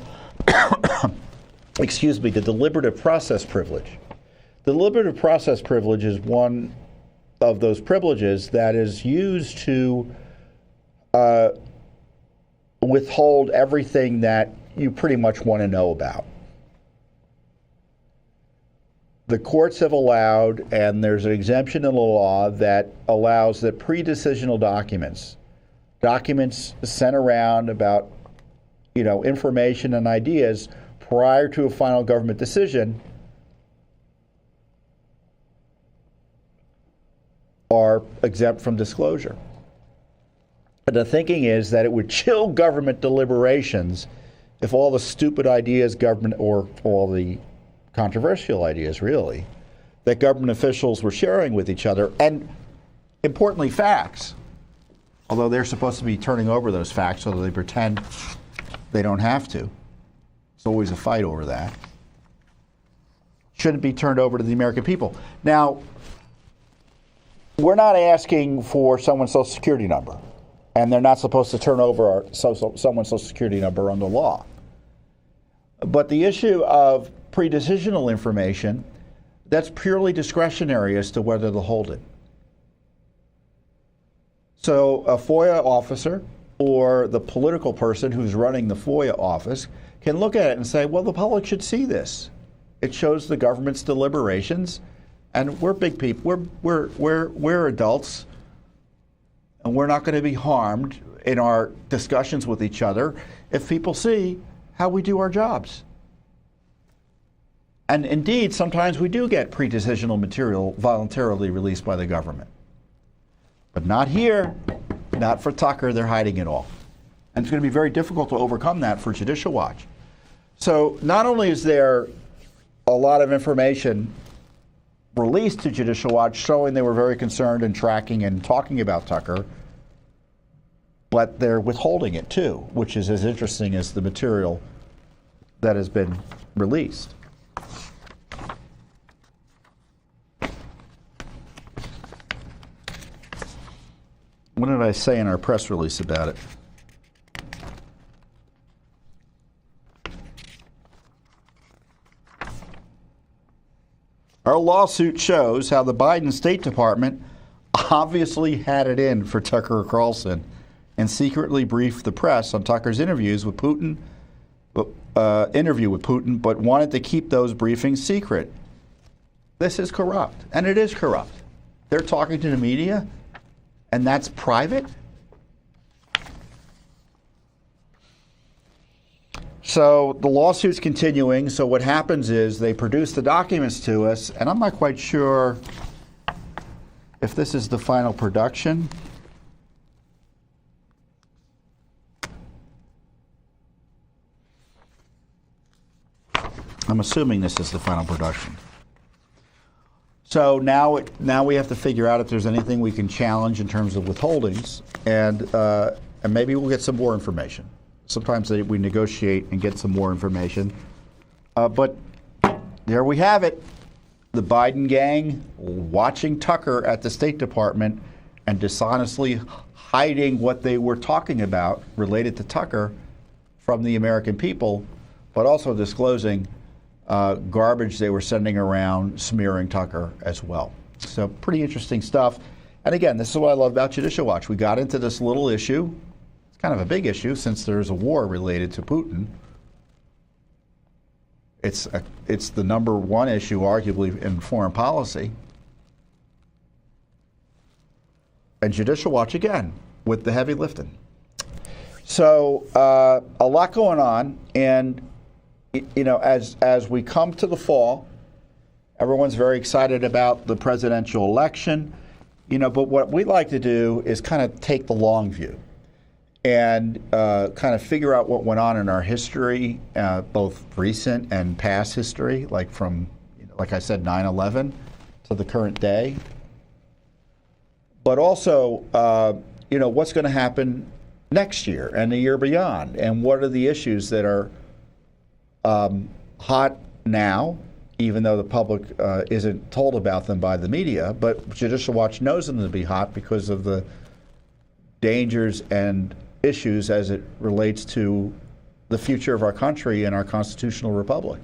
excuse me, the deliberative process privilege. The deliberative process privilege is one of those privileges that is used to withhold everything that you pretty much want to know about. The courts have allowed, and there's an exemption in the law that allows that pre-decisional documents sent around about, you know, information and ideas prior to a final government decision are exempt from disclosure. And the thinking is that it would chill government deliberations if all the stupid ideas government, or all the controversial ideas really, that government officials were sharing with each other, and importantly facts, although they're supposed to be turning over those facts so that they pretend they don't have to. It's always a fight over that. Shouldn't be turned over to the American people. Now, we're not asking for someone's Social Security number, and they're not supposed to turn over someone's Social Security number under law. But the issue of pre-decisional information, that's purely discretionary as to whether they'll hold it. So a FOIA officer or the political person who's running the FOIA office can look at it and say, well, the public should see this. It shows the government's deliberations, and we're big people. We're adults, and we're not going to be harmed in our discussions with each other if people see how we do our jobs. And indeed, sometimes we do get pre-decisional material voluntarily released by the government. But not here, not for Tucker. They're hiding it all. And it's going to be very difficult to overcome that for Judicial Watch. So not only is there a lot of information released to Judicial Watch showing they were very concerned and tracking and talking about Tucker, but they're withholding it too, which is as interesting as the material that has been released. What did I say in our press release about it? Our lawsuit shows how the Biden State Department obviously had it in for Tucker Carlson and secretly briefed the press on Tucker's interview with Putin, but wanted to keep those briefings secret. This is corrupt, and it is corrupt. They're talking to the media, and that's private? So the lawsuit's continuing. So what happens is they produce the documents to us, and I'm not quite sure if this is the final production. I'm assuming this is the final production. So now we have to figure out if there's anything we can challenge in terms of withholdings, and maybe we'll get some more information. Sometimes we negotiate and get some more information. But there we have it. The Biden gang watching Tucker at the State Department and dishonestly hiding what they were talking about related to Tucker from the American people, but also disclosing garbage they were sending around smearing Tucker as well. So pretty interesting stuff. And again, this is what I love about Judicial Watch. We got into this little issue. It's kind of a big issue since there's a war related to Putin. It's the number one issue, arguably, in foreign policy. And Judicial Watch, again, with the heavy lifting. So a lot going on. And, you know, as we come to the fall, everyone's very excited about the presidential election. You know, but what we like to do is kind of take the long view and kind of figure out what went on in our history, both recent and past history, like from, like I said, 9/11 to the current day. But also, you know, what's going to happen next year and the year beyond, and what are the issues that are hot now, even though the public isn't told about them by the media, but Judicial Watch knows them to be hot because of the dangers and issues as it relates to the future of our country and our constitutional republic.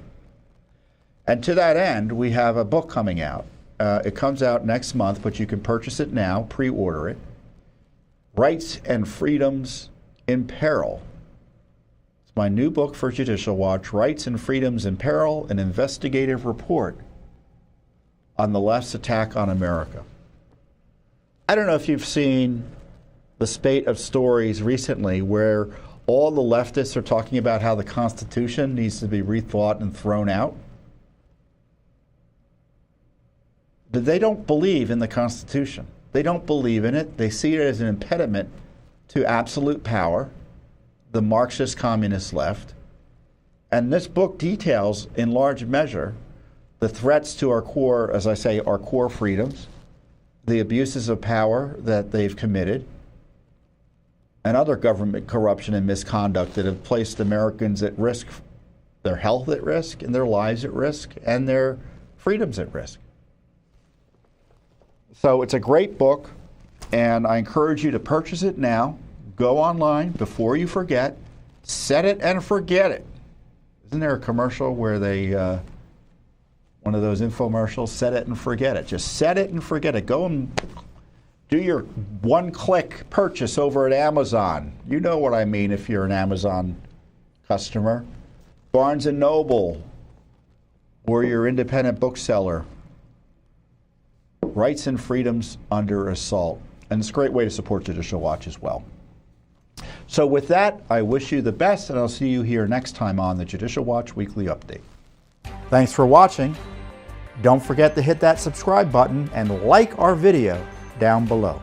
And to that end, we have a book coming out. It comes out next month, but you can purchase it now, pre-order it. Rights and Freedoms in Peril. It's my new book for Judicial Watch, Rights and Freedoms in Peril, an investigative report on the left's attack on America. I don't know if you've seen the spate of stories recently where all the leftists are talking about how the Constitution needs to be rethought and thrown out. But they don't believe in the Constitution. They don't believe in it. They see it as an impediment to absolute power, the Marxist communist left. And this book details, in large measure, the threats to our core, as I say, our core freedoms, the abuses of power that they've committed, and other government corruption and misconduct that have placed Americans at risk, their health at risk, and their lives at risk, and their freedoms at risk. So it's a great book, and I encourage you to purchase it now. Go online before you forget. Set it and forget it. Isn't there a commercial where they, one of those infomercials, set it and forget it? Just set it and forget it. Go and do your one-click purchase over at Amazon. You know what I mean if you're an Amazon customer. Barnes & Noble, or your independent bookseller. Rights and Freedoms Under Assault. And it's a great way to support Judicial Watch as well. So with that, I wish you the best, and I'll see you here next time on the Judicial Watch Weekly Update. Thanks for watching. Don't forget to hit that subscribe button and like our video down below.